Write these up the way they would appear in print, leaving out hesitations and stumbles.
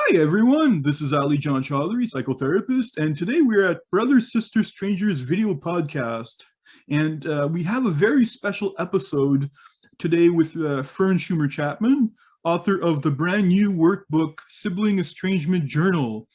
Hi everyone, this is Ali John Chaudhary, psychotherapist, and today we're at Brothers, Sisters, Strangers video podcast. And we have a very special episode today with Fern Chapman, author of the brand new workbook, Sibling Estrangement Journal.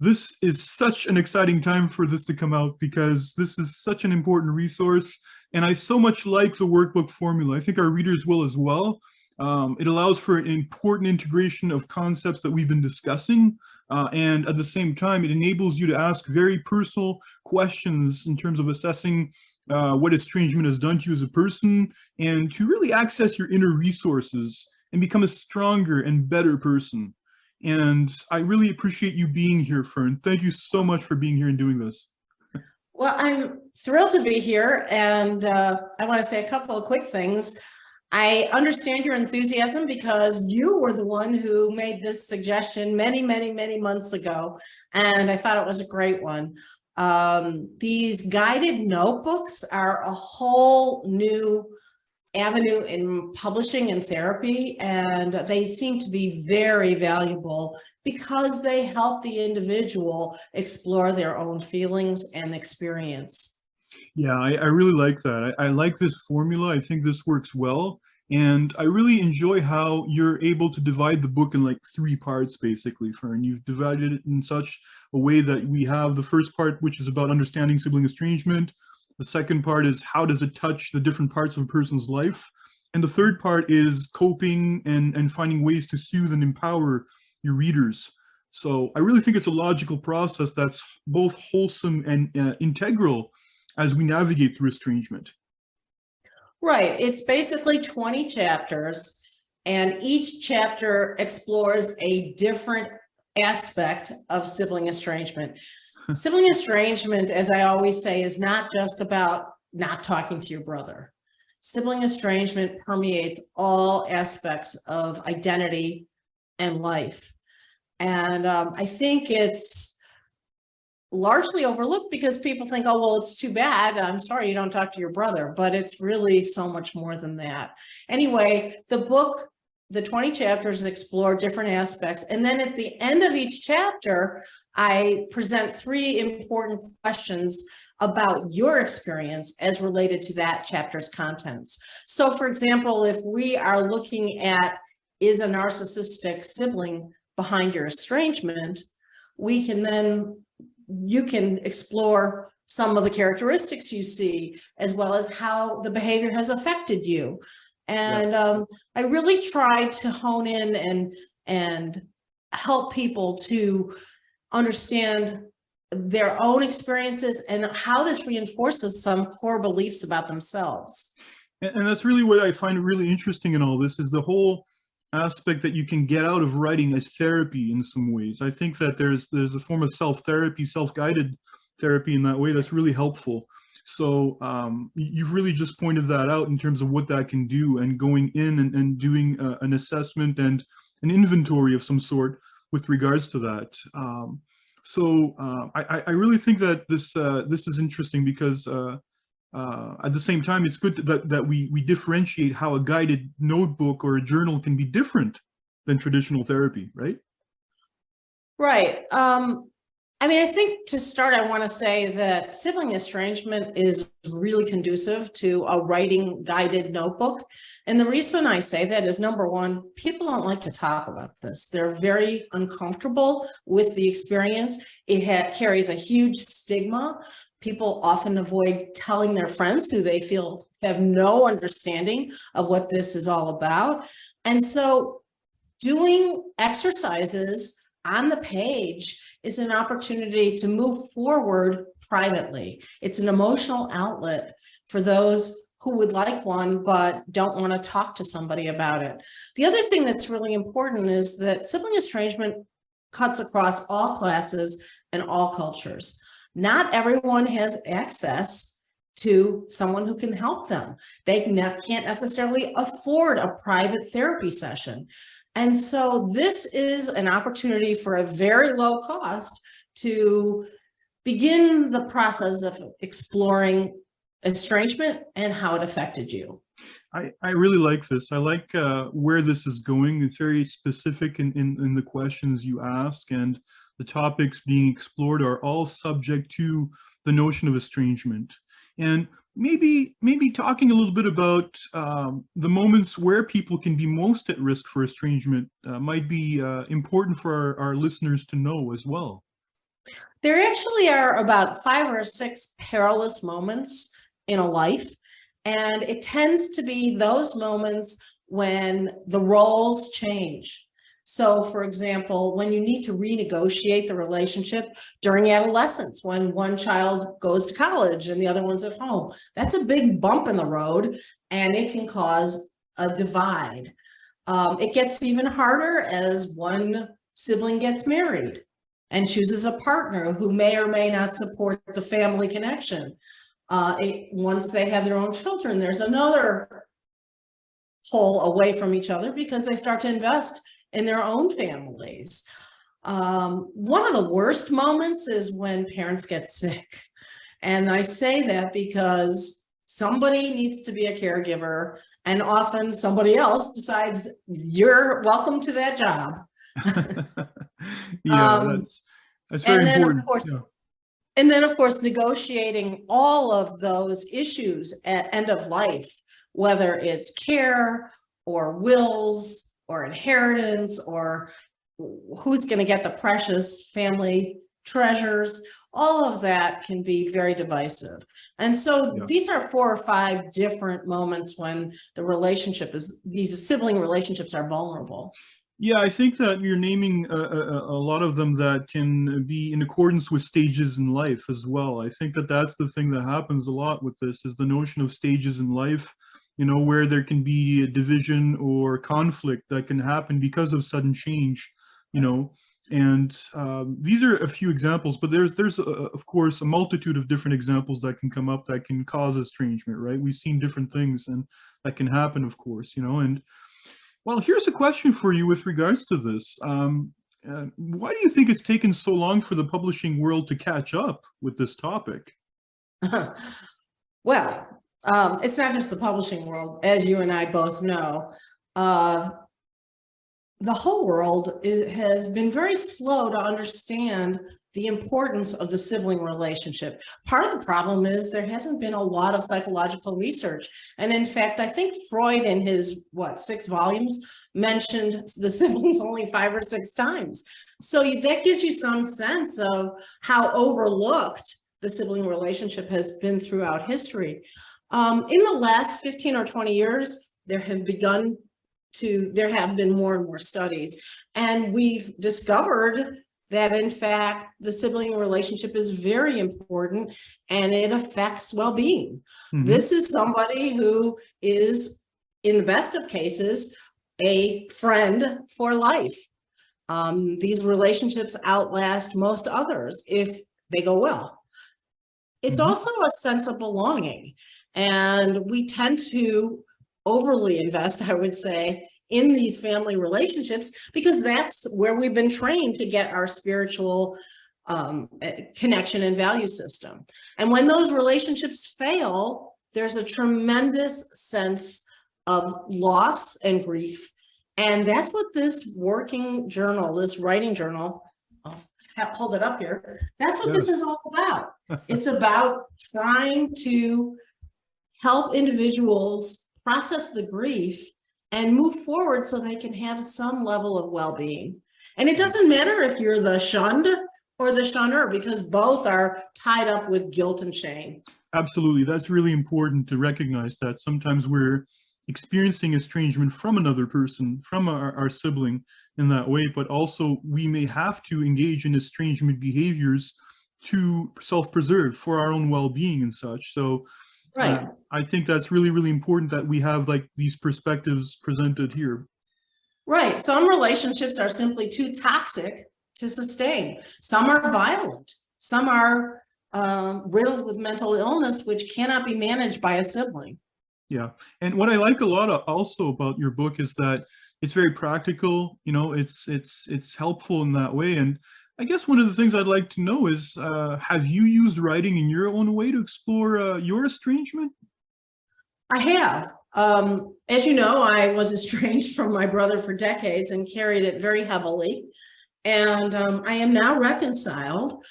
This is such an exciting time for this to come out because this is such an important resource, and I so much like the workbook formula. I think our readers will as well. It allows for an important integration of concepts that we've been discussing, and at the same time, it enables you to ask very personal questions in terms of assessing what estrangement has done to you as a person, and to really access your inner resources and become a stronger and better person. And I really appreciate you being here, Fern. Thank you so much for being here and doing this. Well, I'm thrilled to be here, and I want to say a couple of quick things. I understand your enthusiasm because you were the one who made this suggestion many, many, many months ago, and I thought it was a great one. These guided notebooks are a whole new avenue in publishing and therapy, and they seem to be very valuable because they help the individual explore their own feelings and experience. Yeah, I really like that. I like this formula. I think this works well. And I really enjoy how you're able to divide the book in like 3 parts, basically, Fern. You've divided it in such a way that we have the first part, which is about understanding sibling estrangement. The second part is how does it touch the different parts of a person's life. And the third part is coping and finding ways to soothe and empower your readers. So I really think it's a logical process that's both wholesome and integral as we navigate through estrangement. Right. It's basically 20 chapters, and each chapter explores a different aspect of sibling estrangement. Sibling estrangement, as I always say, is not just about not talking to your brother. Sibling estrangement permeates all aspects of identity and life. And I think it's largely overlooked because people think, oh, well, it's too bad. I'm sorry you don't talk to your brother, but it's really so much more than that. Anyway, the book, the 20 chapters explore different aspects. And then at the end of each chapter, I present 3 important questions about your experience as related to that chapter's contents. So for example, if we are looking at, is a narcissistic sibling behind your estrangement, we can then you can explore some of the characteristics you see, as well as how the behavior has affected you. And I really try to hone in and help people to understand their own experiences and how this reinforces some core beliefs about themselves. And that's really what I find really interesting in all this, is the whole aspect that you can get out of writing as therapy in some ways. I think that there's a form of self-therapy, self-guided therapy in that way that's really helpful. So you've really just pointed that out in terms of what that can do, and going in and doing an assessment and an inventory of some sort with regards to that. I really think that this is interesting because at the same time, it's good that we differentiate how a guided notebook or a journal can be different than traditional therapy, right? Right. I mean, I think to start, I want to say that sibling estrangement is really conducive to a writing guided notebook. And the reason I say that is, number one, people don't like to talk about this. They're very uncomfortable with the experience. It carries a huge stigma. People often avoid telling their friends who they feel have no understanding of what this is all about. And so doing exercises on the page is an opportunity to move forward privately. It's an emotional outlet for those who would like one but don't want to talk to somebody about it. The other thing that's really important is that sibling estrangement cuts across all classes and all cultures. Not everyone has access to someone who can help them. They can't necessarily afford a private therapy session. And so this is an opportunity for a very low cost to begin the process of exploring estrangement and how it affected you. I really like this. I like where this is going. It's very specific in the questions you ask, and the topics being explored are all subject to the notion of estrangement. And maybe talking a little bit about the moments where people can be most at risk for estrangement might be important for our listeners to know as well. There actually are about 5 or 6 perilous moments in a life, and it tends to be those moments when the roles change. So, for example, when you need to renegotiate the relationship during adolescence, when one child goes to college and the other one's at home, that's a big bump in the road, and it can cause a divide. It gets even harder as one sibling gets married and chooses a partner who may or may not support the family connection. Once they have their own children, there's another pull away from each other because they start to invest in their own families. One of the worst moments is when parents get sick. And I say that because somebody needs to be a caregiver, and often somebody else decides you're welcome to that job. Yeah, that's very and then important. of course Yeah. And then, of course, negotiating all of those issues at end of life, whether it's care or wills or inheritance or who's going to get the precious family treasures, all of that can be very divisive. And so Yeah. these are 4 or 5 different moments when these sibling relationships are vulnerable. Yeah, I think that you're naming a lot of them that can be in accordance with stages in life as well. I think that that's the thing that happens a lot with this is the notion of stages in life, where there can be a division or conflict that can happen because of sudden change, and these are a few examples, but there's of course a multitude of different examples that can come up that can cause estrangement, right? We've seen different things and that can happen, of course, and well, here's a question for you with regards to this. Why do you think it's taken so long for the publishing world to catch up with this topic? Well, it's not just the publishing world, as you and I both know. The whole world has been very slow to understand the importance of the sibling relationship. Part of the problem is there hasn't been a lot of psychological research. And in fact, I think Freud in his, 6 volumes mentioned the siblings only 5 or 6 times. So that gives you some sense of how overlooked the sibling relationship has been throughout history. In the last 15 or 20 years, there have been more and more studies, and we've discovered that in fact the sibling relationship is very important and it affects well-being. Mm-hmm. This is somebody who is, in the best of cases, a friend for life. These relationships outlast most others if they go well. It's mm-hmm. also a sense of belonging, and we tend to overly invest, I would say, in these family relationships because that's where we've been trained to get our spiritual connection and value system. And when those relationships fail, there's a tremendous sense of loss and grief. And that's what this writing journal, I'll hold it up here. That's what this is all about. It's about trying to help individuals process the grief and move forward so they can have some level of well-being. And it doesn't matter if you're the shunned or the shunner, because both are tied up with guilt and shame. Absolutely. That's really important to recognize that sometimes we're experiencing estrangement from another person, from our sibling in that way, but also we may have to engage in estrangement behaviors to self-preserve for our own well-being and such. So right. I think that's really, really important that we have these perspectives presented here. Right. Some relationships are simply too toxic to sustain. Some are violent. Some are riddled with mental illness, which cannot be managed by a sibling. Yeah. And what I like a lot also about your book is that it's very practical, it's helpful in that way. And I guess one of the things I'd like to know is, have you used writing in your own way to explore your estrangement? I have. As you know, I was estranged from my brother for decades and carried it very heavily. And I am now reconciled,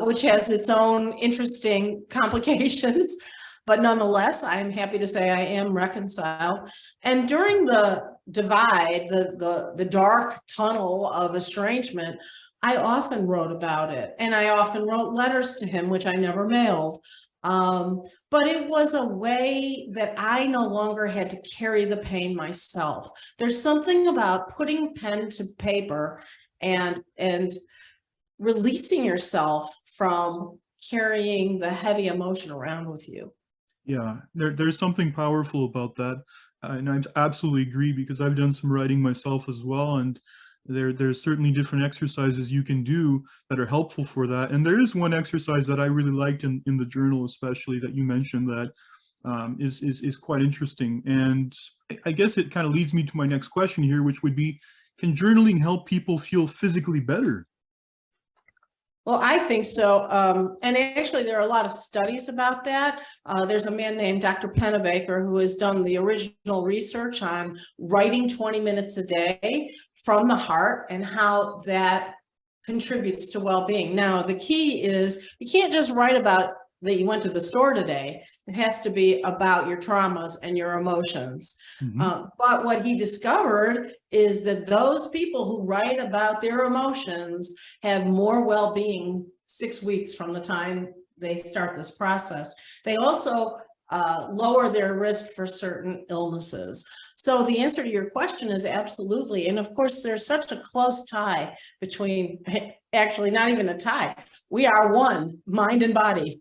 which has its own interesting complications. But nonetheless, I'm happy to say I am reconciled. And during the divide, the dark tunnel of estrangement, I often wrote about it. And I often wrote letters to him, which I never mailed. But it was a way that I no longer had to carry the pain myself. There's something about putting pen to paper and releasing yourself from carrying the heavy emotion around with you. Yeah, there's something powerful about that. And I absolutely agree, because I've done some writing myself as well, and there's certainly different exercises you can do that are helpful for that. And there is one exercise that I really liked in the journal, especially, that you mentioned, that is quite interesting. And I guess it kind of leads me to my next question here, which would be, can journaling help people feel physically better? Well, I think so. And actually, there are a lot of studies about that. There's a man named Dr. Pennebaker who has done the original research on writing 20 minutes a day from the heart and how that contributes to well-being. Now, the key is you can't just write about that you went to the store today. It has to be about your traumas and your emotions. But what he discovered is that those people who write about their emotions have more well-being 6 weeks from the time they start this process. They also lower their risk for certain illnesses. So the answer to your question is absolutely. And of course, there's such a close tie between, actually not even a tie. We are one, mind and body.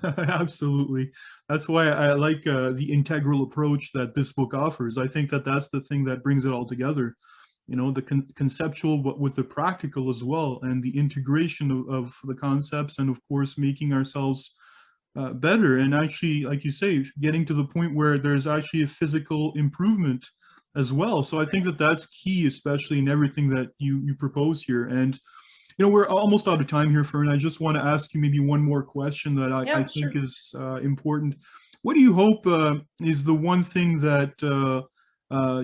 Absolutely. That's why I like the integral approach that this book offers. I think that that's the thing that brings it all together. You know, the conceptual, but with the practical as well, and the integration of the concepts, and of course, making ourselves better. And actually, like you say, getting to the point where there's actually a physical improvement as well. So I think that that's key, especially in everything that you propose here. And you know, we're almost out of time here, Fern. I just want to ask you maybe one more question that I think is important. What do you hope is the one thing that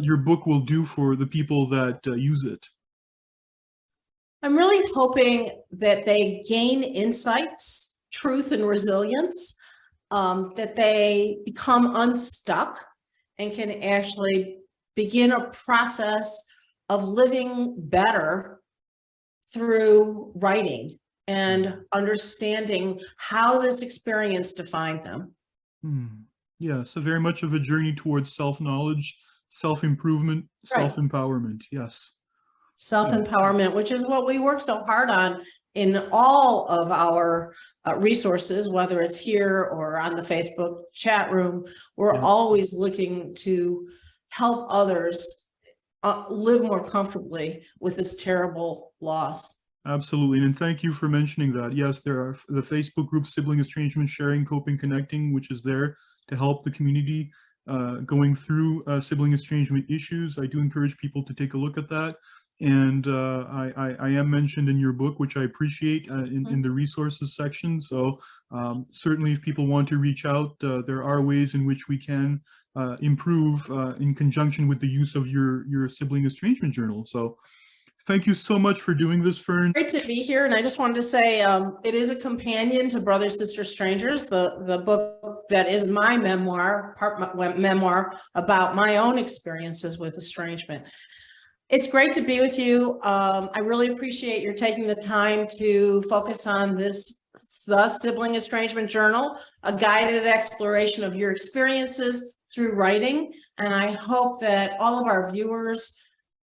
your book will do for the people that use it? I'm really hoping that they gain insights, truth, and resilience, that they become unstuck and can actually begin a process of living better through writing and understanding how this experience defined them. Yeah, so very much of a journey towards self-knowledge, self-improvement, self-empowerment. Yes. Self-empowerment, which is what we work so hard on in all of our resources, whether it's here or on the Facebook chat room. We're always looking to help others live more comfortably with this terrible loss. Absolutely. And thank you for mentioning that. Yes, there are the Facebook group Sibling Estrangement Sharing, Coping, Connecting, which is there to help the community going through sibling estrangement issues. I do encourage people to take a look at that. And I am mentioned in your book, which I appreciate in the resources section. So certainly if people want to reach out, there are ways in which we can improve in conjunction with the use of your Sibling Estrangement Journal. So thank you so much for doing this, Fern. Great to be here. And I just wanted to say it is a companion to Brother, Sister, Strangers, the book that is my memoir, memoir about my own experiences with estrangement. It's great to be with you. I really appreciate your taking the time to focus on this, the Sibling Estrangement Journal, a guided exploration of your experiences through writing. And I hope that all of our viewers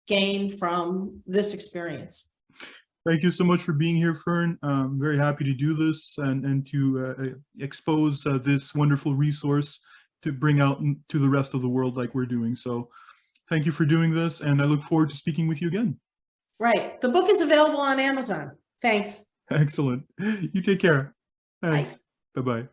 gain from this experience. Thank you so much for being here, Fern. I'm very happy to do this and to expose this wonderful resource to bring out to the rest of the world like we're doing. So thank you for doing this, and I look forward to speaking with you again. Right. The book is available on Amazon. Thanks. Excellent. You take care. Thanks. Bye. Bye-bye.